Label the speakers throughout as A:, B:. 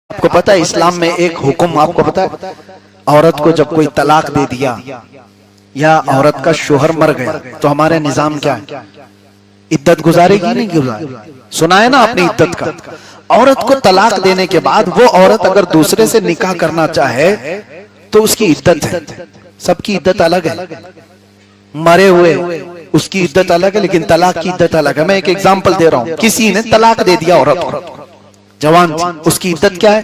A: आपको पता है इस्लाम में एक हुक्म आपको पता है, औरत को जब कोई तलाक दे दिया या औरत का शोहर मर गया तो हमारे निजाम क्या है, इद्दत गुजारेगी नहीं गुजारेगी। सुना है ना आपने इद्दत का। औरत को तलाक देने के बाद वो औरत अगर दूसरे से निकाह करना चाहे तो उसकी इद्दत है, सबकी इद्दत अलग है। मरे हुए उसकी इद्दत अलग है लेकिन तलाक की इद्दत अलग है। मैं एक एग्जांपल दे रहा हूं, किसी ने तलाक दे दिया औरत को, जवान, उसकी इद्दत क्या है,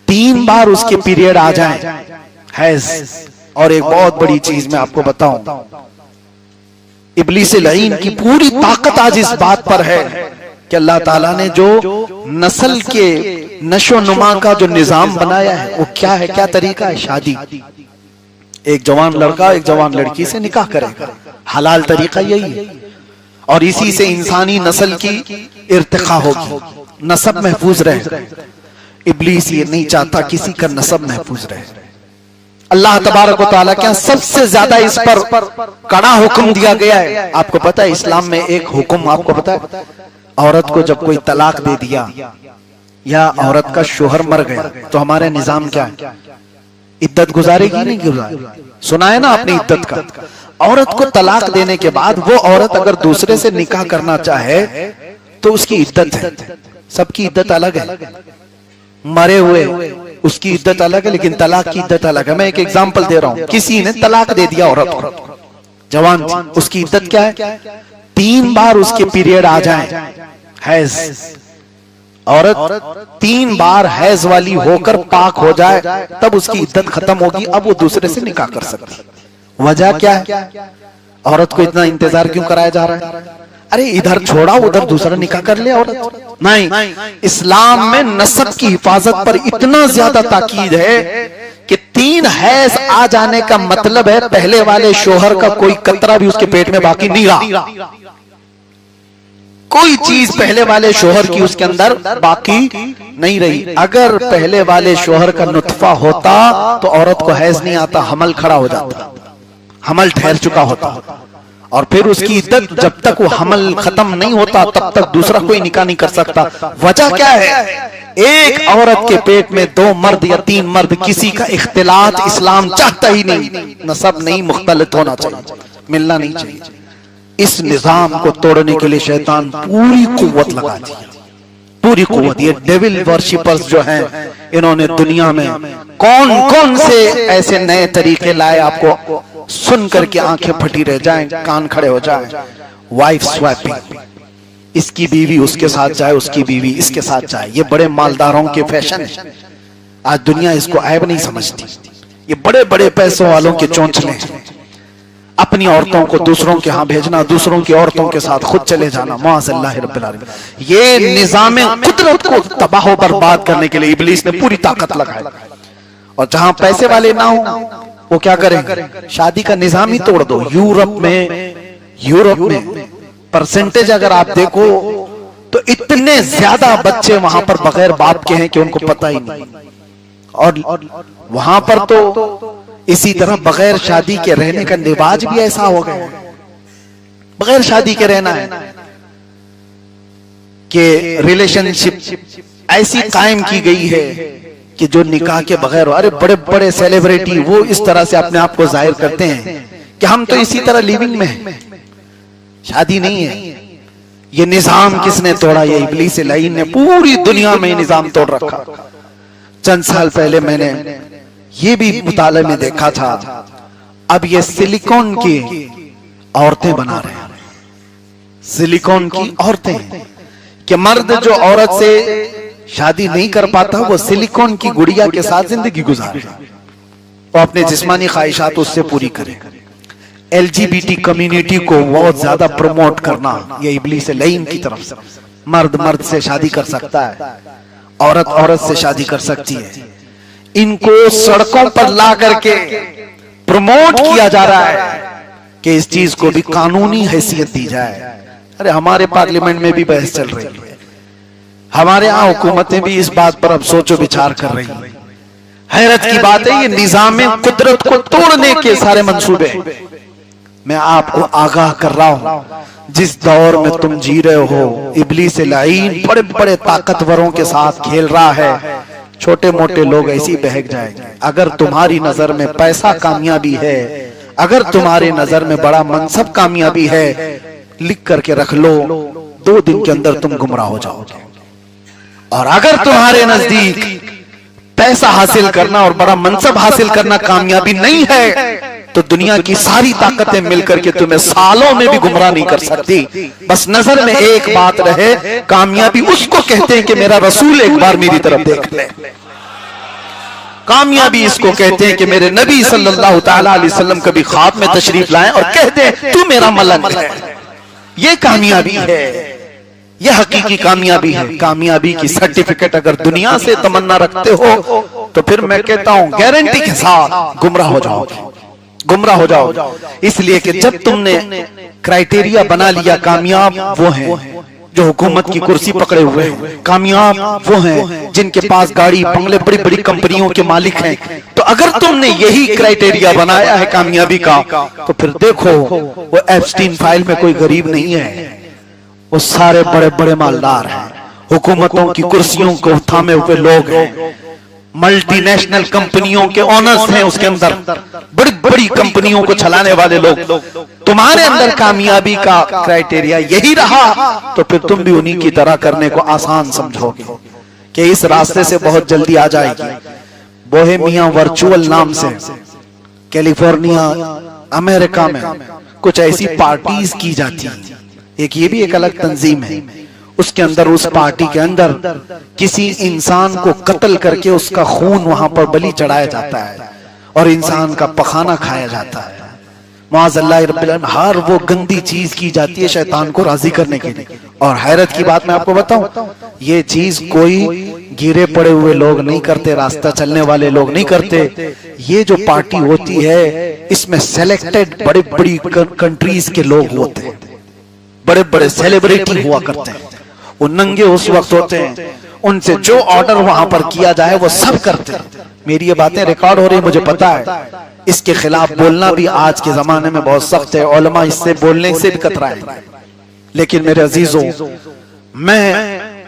A: 3 बार उसके पीरियड आ जाए, हैज। और एक बहुत बड़ी चीज मैं आपको बताऊं, इब्लीस लईन की पूरी ताकत आज इस बात पर है कि अल्लाह ताला ने जो नस्ल के नशो नुमा का जो निजाम बनाया है वो क्या है, क्या तरीका है, शादी। एक जवान लड़का एक जवान लड़की से निकाह करेगा, हलाल तरीका यही है, और इसी से इंसानी नस्ल की इर्तिका होगी, नसब महफूज रहे। इब्लीस ये नहीं चाहता किसी का नसब महफूज रहे। अल्लाह तबारक व तआला क्या सबसे ज्यादा इस पर कड़ा हुक्म दिया गया है। आपको पता है इस्लाम में एक हुक्म आपको पता है, औरत को जब कोई तलाक दे दिया या औरत का शोहर मर गया तो हमारे निजाम क्या है, इद्दत गुजारेगी नहीं गुजारेगी। सुना है ना आपने इद्दत का। औरत को तलाक देने के बाद वो औरत अगर दूसरे से निकाह करना चाहे तो उसकी इद्दत है, सबकी इद्दत अलग है। मरे हुए उसकी इद्दत अलग है लेकिन तलाक की इद्दत अलग है। मैं एक एग्जांपल दे रहा हूं, किसी ने तलाक दे दिया औरत को, जवान, उसकी इद्दत क्या है, 3 बार उसके पीरियड आ जाए, हैज। औरत 3 बार हैज वाली होकर पाक हो जाए तब उसकी इद्दत खत्म होगी, अब वो दूसरे से निकाह कर सकती है। वजह क्या है, औरत को इतना इंतजार क्यों कराया जा रहा है? अरे इधर छोड़ा उधर दूसरा निकाह कर ले औरत। नहीं, इस्लाम में नस्ब की हिफाजत पर इतना ज्यादा ताकीद है कि 3 हैज आ जाने का मतलब है पहले वाले शोहर का कोई कतरा भी उसके पेट में बाकी नहीं रहा, कोई चीज पहले वाले शोहर की उसके अंदर बाकी नहीं रही। अगर पहले वाले शोहर का नुतफा होता तो औरत को हैज नहीं आता, हमल खड़ा हो जाता, हमल ठहर चुका होता, और फिर उसकी इद्दत जब तक वो हमल खत्म नहीं होता तब तक दूसरा कोई निकाह नहीं कर सकता। वजह क्या है, एक औरत के पेट में 2 मर्द या 3 मर्द, किसी का इख्तिलात इस्लाम चाहता ही नहीं, नसब नहीं मुख्तलित होना चाहिए, मिलना नहीं चाहिए। इस निजाम को तोड़ने के लिए शैतान पूरी कुव्वत लगा दी, पूरी कुव्वत। ये डेविल वर्शिपर्स जो हैं इन्होंने दुनिया में कौन कौन से ऐसे नए तरीके लाए, आपको सुन करके आंखें फटी रह जाएं, कान खड़े हो जाएं। वाइफ स्वैपिंग, इसकी बीवी उसके साथ जाए, उसकी बीवी इसके साथ जाए, ये बड़े मालदारों के फैशन है। आज दुनिया इसको ऐब नहीं समझती, ये बड़े बड़े पैसों वालों के चौंचले हैं। अपनी औरतों को दूसरों के यहाँ भेजना, दूसरों की औरतों के साथ खुद चले जाना, माअज़ल्लाह रब्बिल आलमीन। ये निज़ाम कुदरत को तबाह व बर्बाद करने के लिए इब्लीस ने पूरी ताकत लगाई। और जहां पैसे वाले ना हो वो क्या करेंगे, शादी का निजाम ही तोड़ दो। यूरोप में परसेंटेज अगर आप देखो तो इतने ज्यादा बच्चे वहां पर बगैर बाप के हैं कि उनको पता ही नहीं। और वहां पर तो इसी तरह बगैर शादी के रहने का रिवाज भी ऐसा हो गया, बगैर शादी के रहना है कि रिलेशनशिप ऐसी कायम की गई है कि जो निकाह के बगैर, अरे बड़े बड़े सेलिब्रिटी वो इस तरह से अपने आप को जाहिर करते हैं कि हम तो इसी तरह लिविंग में हैं, शादी नहीं है। ये निजाम किसने तोड़ा? ये इब्लीस लईन ने पूरी दुनिया में निजाम तोड़ रखा। चंद साल पहले मैंने ये भी मुताले में देखा था, अब ये सिलिकॉन की औरतें बना रहे हैं, सिलिकॉन की औरतें, कि मर्द जो औरत से शादी नहीं कर पाता वो सिलिकॉन की गुड़िया के साथ जिंदगी गुजारे, वो अपने जिस्मानी ख्वाहिशात उससे पूरी करे। LGBT कम्युनिटी को बहुत ज्यादा प्रमोट करना, ये इब्लीस लईन की तरफ से। मर्द मर्द से शादी कर सकता है, औरत औरत से शादी कर सकती है। इनको सड़कों पर ला करके प्रमोट किया जा रहा है कि इस चीज को भी कानूनी हैसियत दी जाए। अरे हमारे पार्लियामेंट में भी बहस चल रही है, हमारे यहाँ हुकूमतें भी इस बात पर अब सोचो विचार कर रही है। हैरत की बात है, ये निजाम कुदरत को तोड़ने के सारे मंसूबे। मैं आपको आगाह कर रहा हूं, जिस दौर में तुम जी रहे हो, इब्लीस लईन बड़े बड़े ताकतवरों के साथ खेल रहा है छोटे मोटे लोग ऐसे ही बहक जाएंगे। अगर तुम्हारी नजर में पैसा कामयाबी है, अगर तुम्हारे नजर में बड़ा मनसब कामयाबी है, लिख करके रख लो, 2 दिन के अंदर तुम गुमराह हो जाओगे। और अगर तुम्हारे नजदीक पैसा हासिल करना और बड़ा मनसब हासिल करना कामयाबी नहीं है, तो दुनिया की सारी ताकतें मिलकर के तुम्हें सालों में भी गुमराह नहीं कर सकती। बस नजर में एक बात रहे, कामयाबी उसको कहते हैं कि मेरा रसूल एक बार मेरी तरफ देख ले। कामयाबी इसको कहते हैं कि मेरे नबी सल्लल्लाहु तआला अलैहि वसल्लम कभी ख्वाब में तशरीफ लाए और कहते हैं तू मेरा मलंग है। ये कामयाबी है, यह हकीकी कामयाबी है। कामयाबी की सर्टिफिकेट अगर दुनिया से तमन्ना रखते हो तो फिर मैं कहता हूं गारंटी के साथ गुमराह हो जाओगे, गुमराह हो जाओगे। इसलिए कि जब तुमने क्राइटेरिया बना लिया, कामयाब वो हैं जो हुकूमत की कुर्सी पकड़े हुए हैं, कामयाब वो हैं जिनके पास गाड़ी बंगले बड़ी बड़ी कंपनियों के मालिक हैं। तो अगर तुमने यही क्राइटेरिया बनाया है कामयाबी का, तो फिर देखो वो एप्स्टीन फाइल में कोई गरीब नहीं है, वो सारे बड़े बड़े मालदार हैं, हुकूमतों की कुर्सियों को थामे हुए लोग हैं, मल्टीनेशनल कंपनियों के ओनर्स हैं, उसके अंदर बड़ी बड़ी कंपनियों को चलाने वाले लोग। तुम्हारे अंदर कामयाबी का क्राइटेरिया यही रहा तो फिर तुम भी उन्हीं की तरह करने को आसान समझोगे कि इस रास्ते से बहुत जल्दी आ जाएगी। बोहेमिया वर्चुअल नाम से कैलिफोर्निया अमेरिका में कुछ ऐसी पार्टीज की जाती हैं। एक ये भी एक अलग तंजीम है, उसके अंदर उस पार्टी के अंदर किसी इंसान को कत्ल करके उसका खून वहां पर बलि चढ़ाया जाता है और इंसान का पखाना खाया जाता है। मुआज़ल्लाह रब्बिल आलमीन, हर वो गंदी चीज की जाती है शैतान को राजी करने के लिए। और हैरत की बात मैं आपको बताऊं, ये चीज कोई गिरे पड़े हुए लोग नहीं करते, रास्ता चलने वाले लोग नहीं करते। ये जो पार्टी होती है इसमें सेलेक्टेड बड़ी बड़ी कंट्रीज के लोग होते हैं, बड़े बड़े सेलिब्रिटी हुआ करते हैं, वो नंगे उस वक्त होते हैं, उनसे जो ऑर्डर वहां पर किया जाए वो सब करते हैं। मेरी ये बातें रिकॉर्ड हो रही, मुझे पता है। इसके खिलाफ बोलना भी आज के जमाने में बहुत सख्त है, उलमा इससे बोलने से भी कतराए। लेकिन मेरे अजीजों, मैं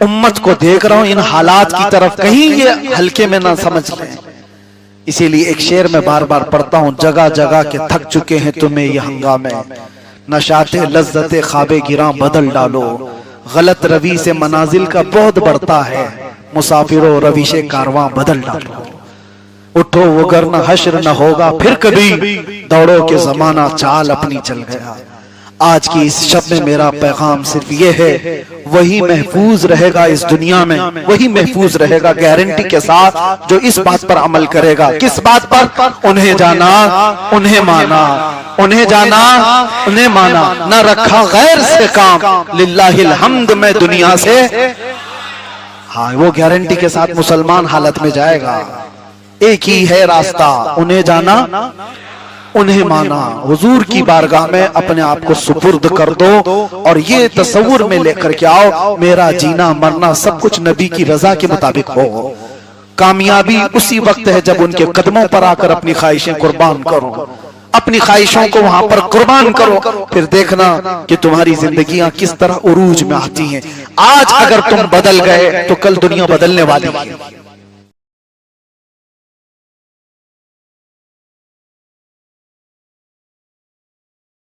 A: उम्मत को देख रहा हूं इन हालात की तरफ, कहीं ये हल्के में ना समझ लें। इसीलिए एक शेर में बार बार पढ़ता हूं, जगह जगह के थक चुके हैं तुम्हें ये हंगामे, नशाते लज्जते ख्वाबे गिरा बदल डालो, गलत रवि से मनाजिल का बहुत बढ़ता है, मुसाफिरों रविशे कारवां बदल डालो। उठो वगरना हश्र न होगा फिर कभी, दौड़ो के जमाना चाल अपनी चल गया। आज की इस शब में मेरा पैगाम सिर्फ ये है, वही महफूज रहेगा इस दुनिया में, वही महफूज रहेगा गारंटी के साथ जो इस बात पर अमल करेगा। किस बात पर? उन्हें जाना उन्हें माना, उन्हें जाना उन्हें माना, न रखा गैर से काम, लिल्लाहिल हम्द में दुनिया से। हाँ, वो गारंटी के साथ मुसलमान हालत में जाएगा। एक ही है रास्ता, उन्हें जाना उन्हें माना। हुजूर की बारगाह में अपने आप को सुपुर्द कर दो और ये तसव्वुर में लेकर के आओ, मेरा जीना मरना सब कुछ नबी की रजा के मुताबिक हो। कामयाबी उसी वक्त है जब उनके कदमों पर आकर अपनी ख्वाहिशें कुर्बान करो, अपनी ख्वाहिशों को वहां पर कुर्बान करो, फिर देखना कि तुम्हारी जिंदगियां किस तरह उरूज में आती हैं। आज अगर तुम बदल गए तो कल दुनिया बदलने वाली है।